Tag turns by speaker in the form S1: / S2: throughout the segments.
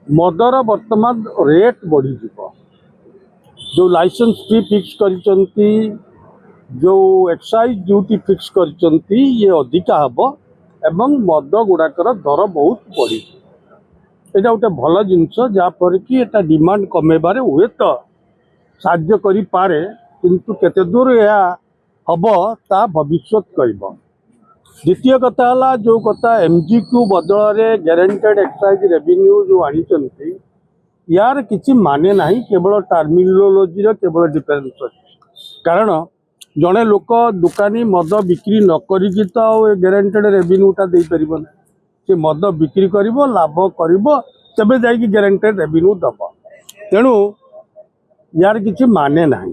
S1: Mother वर्तमान rate बढ़ी जो लाइसेंस फी फिक्स करिसंती जो एक्साइज ड्यूटी फिक्स करिसंती ये अधिका हब एवं मद गुड़ाकर दर बहुत बढ़ी यहाँ गोटे भल जिनस जहाँफल कि एटा डिमांड कमेबार हुए तो साध्य करि पारे किंतु केते दूर यह हब ता भविष्य कहब। द्वितीय कथा है जो कथा एमजीक्यू बदल में ग्यारंटेड एक्साइज रेवेन्यू जो आनी यार किसी माने ना केवल टर्मिनोलोजी केवल डिफरेन्स अच्छी कारण जड़े लोक दुकानी मद बिक्री न करी तो ग्यारंटेड रेवेन्यूटा दे पार ना से मद बिक्री कर लाभ कर तेज जा ग्यारंटेड रेवेन्यू दब तेणु यार किसी माने ना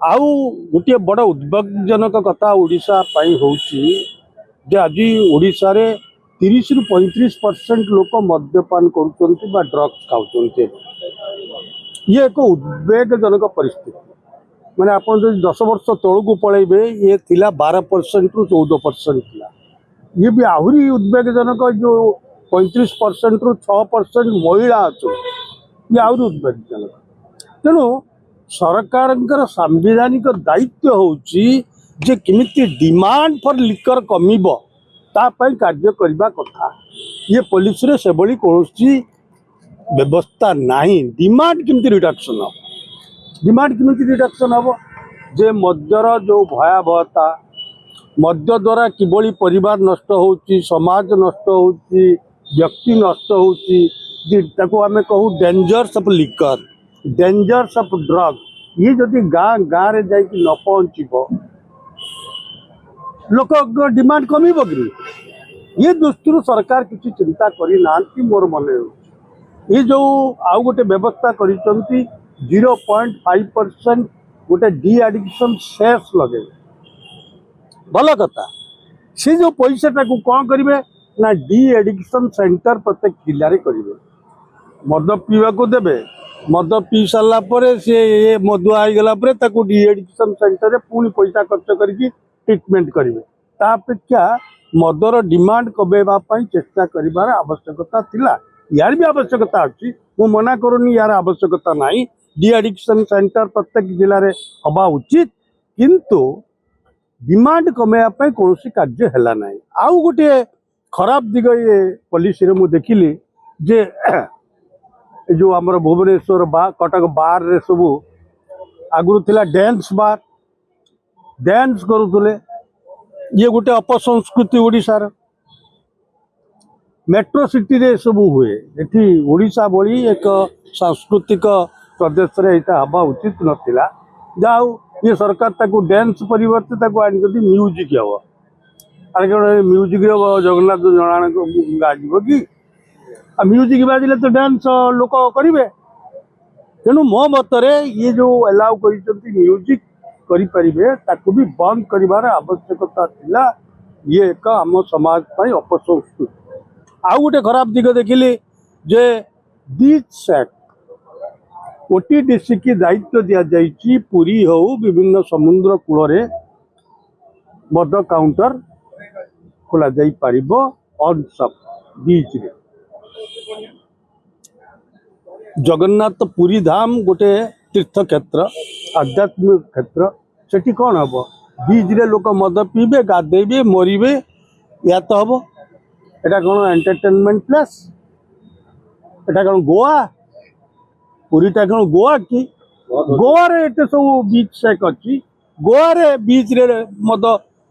S1: आउ गोटे बड़ उद्वेगजनक कथा ओडिशा होउची जे आज ओडिशा रे 30 रु 35% लोक मद्यपान करुचंती बा ड्रग्स खाउचंती ये एक उद्वेगजनक परिस्थिति माने आपण जो 10 वर्ष तळकू पळेबे ये थिला 12% रु 14% थिला ये भी आहुरी उद्वेगजनक जो 35% रु 6% महिला अच्छे ये आहुरी उद्वेगजनक तेणु सरकार सांविधानिक दायित्व होउची जे किमिति डिमांड फॉर लिकर कमिबो तापाई कार्य करबा कथा ये पुलिस रे से बड़ी कोनोसी व्यवस्था नहीं डिमांड किमिति रिडक्शन हो डिमांड किमिति रिडक्शन हो जे मद्यर जो भयावहता मद्य द्वारा किभली परिवार नष्ट होउची समाज नष्ट होउची व्यक्ति नष्ट होउची ताको आमे कहू dangers of liquor dangers of drug ये जदि गाँ गाँ रे जाई न पहुँचब लोक डिमांड कमिब कि ये दृष्टि सरकार किसी चिंता करना मोर मन ये जो आउ गोटे व्यवस्था कर 0.5% गोटे डी एडिक्शन सेस लगे भल कथा से जो पैसा कौन करेंगे ना डी एडिक्शन सेंटर प्रत्येक जिले में करेंगे मद पीवा को देवे मद पी सारा से ये मदुआ हो डी एडिक्शन सेंटर में पुणी पैसा खर्च करके ट्रिटमेंट करेंगे तापेक्षा मदर डिमांड कमेवाई चेष्टा कर आवश्यकता थिला यार भी आवश्यकता अच्छी मु मना करूनी यार आवश्यकता नहीं डी एडिक्शन सेंटर प्रत्येक जिले में हवा उचित किंतु डिमांड कमेवाई कौन कार्य है ना आउ गोटे खराब दिग ये पॉलिसी मु देखिली जे जो आमर भुवनेश्वर बा कटक बार रे सबू आगुरी थिला डांस बार डांस करुले ये गोटे अपसंस्कृति ओडिशार मेट्रो सिटी रे सब हुए एठी ओडिशा भली एक सांस्कृतिक प्रदेश रे एटा हवा उचित नथिला जाऊ ये सरकार ताको डांस परिवर्ते ताको आनी जदी म्यूजिक हवा अरे म्यूजिक रे जगन्नाथ जणान गाजिबो कि आ म्यूजिक बाजिले तो डांस लोक करिवे तेणु मो मतरे ये जो अलाउ करिसंती म्यूजिक करिपारिबे ताको भी बंद करिवार आवश्यकता थिला ये एक आम समाज पई अपसंस्कृति आउ गोटे खराब दिग देखिली जे बीच एक्ट ओटीडीसी की दायित्व दिया जाइछि पुरी हो विभिन्न समुद्र कूल रे मद काउंटर खोला जाई पारिबो ऑन सब बीच रे जगन्नाथ पुरी धाम गोटे तीर्थ क्षेत्र आध्यात्मिक क्षेत्र सेठी कौन हम बीच रे लोक मद पीबे गाधेबे मरबे या तो हम एटा कौन एंटरटेनमेंट प्लेस एटा कौन गोवा पुरीटा कौन गोवा कि गोवा रे एटे सब बीच सेक अच्छी गोवा रे बीच रे मद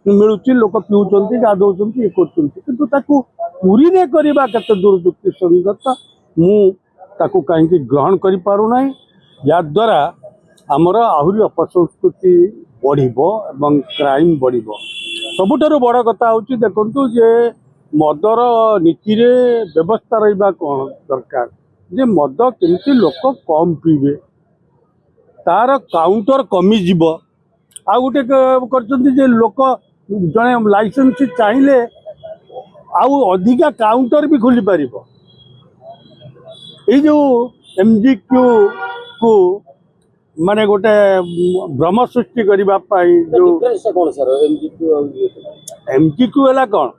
S1: मिलूची लोक पीउचंती गाधौचंती ये करचंती किंतु ताकू पुरी रे करबा केते दूर युक्ति संगत मु ताकू कहीं ग्रहण करि पारु नाही या द्वारा आमर आहरी अपसंस्कृति बढ़िबो एवं क्राइम बढ़िबो सबुठारु बड़ कथा होची देखंतु जे मदर नीति रे व्यवस्था रहिबा कोन दरकार जे मद केमती लोक कम पीबे तार काउंटर कमी जीवो आ गोटे करचंती जे लोक जने लाइसेंस चाहिए आउ अधिका काउंटर भी खोली पारिबो ये जो एमजीक्यू को माने गोटे भ्रम सृष्टि करने जो एमजीक्यू है कौन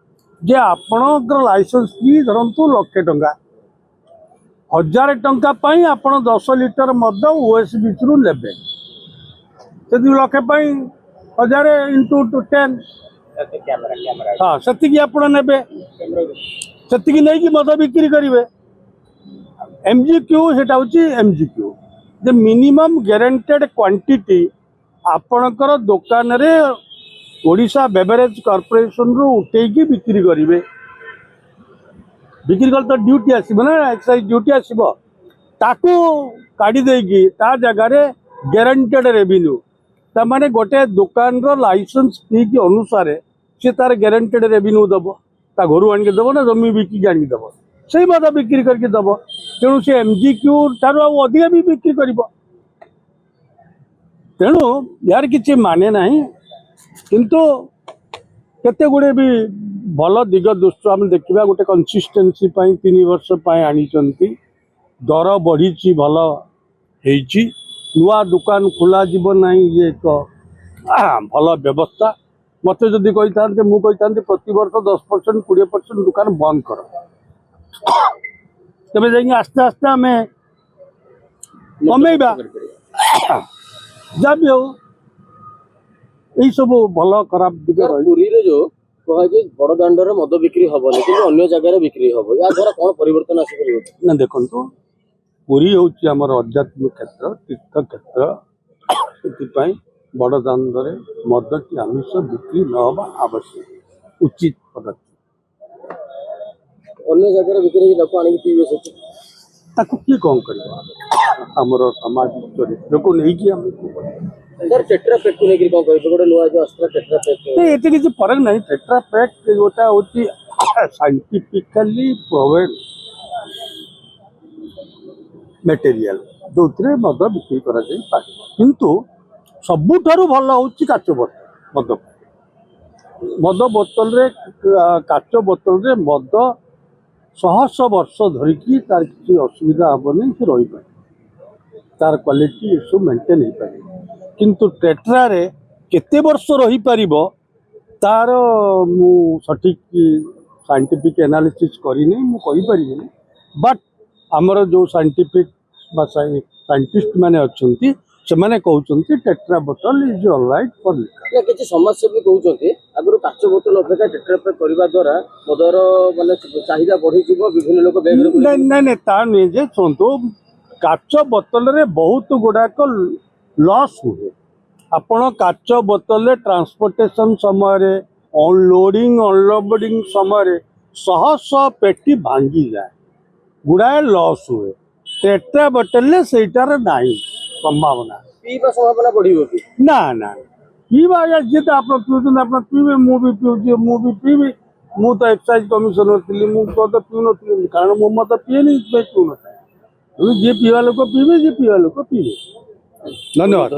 S1: जे आपणकर लाइसेंस की धरतु 1,00,000 टंका 1000 टंका पाई आपण 10 लिटर मद ओएसबीसी रु लेबे से लक्षे पाई 1000 इंटू 10 हाँ से आपण नेबे से नहीं मद बिक्री करेंगे एमजीक्यू सेटा होची एमजीक्यू जे मिनिमम ग्यारंटेड क्वांटिटी आपणकर दुकान रे ओडिशा बेवरेज कॉर्पोरेशन रु उठेकी बिक्री करेंगे बिक्री कल तो ड्यूटी आसब ना एक्साइज ड्यूटी आसब ताकू काढ़ी देकी ता जगार ग्यारंटेड रेवेन्यू ताने गोटे दुकान लाइसेंस फी की अनुसार सी तार ग्यारंटेड रेवेन्यू दब ता घर आनिक दब ना जमी बिकिक आनिक दब से मद बिक्री करके दब तेणु से एमजीक्यू ठार अधिक भी बिक्री कर तेणु यार किसी माने ना किंतु केते गुड़े भी भल दिग दृष्टि आम देखा गोटे कंसिस्टेंसी 3 वर्ष आनी दर बढ़ी भल नुआ दुकान खोल जीव ना ये एक भल व्यवस्था मत जदि कही था मुझे प्रति वर्ष 10% 20% दुकान बंद कर तेज जा आस्ते आस्ते आम कमेबा जहाँ भी हो यही सब भल खराब दिग
S2: पुरी जो कहे बड़ दाण्डर मद बिक्री हेनी कि अन्य जगह बिक्री हम या द्वारा कौन परिवर्तन आसपर
S1: ना देखो पुरी हूँ आध्यात्मिक क्षेत्र तीर्थ क्षेत्र से बड़ दाण्डर मद की आमिष बिक्री नवा आवश्यक उचित पदक्षेप
S2: अन्य जगह बिक्री लोक आनिक पीबे
S1: ताकू किए कौन कर आमर समाज चरित्र को लेकिन
S2: सर टेट्रा पैक को लेकर कौन कह गोटे नुआ जो आसला टेट्रा पैक
S1: ये किसी फरक नहीं टेट्रा पैक गोटा हूँ साइंटिफिकली प्रूवन मटेरियल जो मद बिक्री कर किंतु सबुठारु भल हूँ काच बोतल मद मद बोतल रे काच बोतल रे मद 100 वर्ष धरिकी तार किसी असुविधा हेनी से रही पाए तार क्वालिटी ये सब मेंटेन हो पाए किंतु टेट्रा रे केते वर्ष रही पारिबो तार मु सटीक साइंटिफिक एनालिसिस करिनी मु कहि परिबिनी बट हमर जो साइंटिफिक साइंटिस्ट माने अछंती से माने कहउचंती टेट्रा बोतल इज ऑलराइट फॉर लिकर
S2: किसी समस्या भी कहउचंती अगर काच बोतल अपेक्षा टेट्रा पैक करबा द्वारा मदर माने चाहिदा बढ़ी जीवो विभिन्न लोक बेगर
S1: नहीं ता नहीं जे सुनतो काच बोतल रे बहुत गुडाक लॉस हुए आपण काच बोतल ट्रांसपोर्टेशन समय अनलोडिंग अनलोडिंग समय 100 पेटी भांगी जाए गुड़ाए लॉस हुए टेट्रा बोतल सेटार नहीं संभावना
S2: पीवा संभावना बढ़िबो कि
S1: ना ना पीवा या जिते आप पीउछन आप पीबे मु भी पीउछि मु भी पीबी मु तो एक्साइज कमिशनर थी मु तो पीउ न कारण मो मत पीए नहीं पीउ न जी पीवा लोक पीबे जी पीवा लोक पीबे धन्यवाद।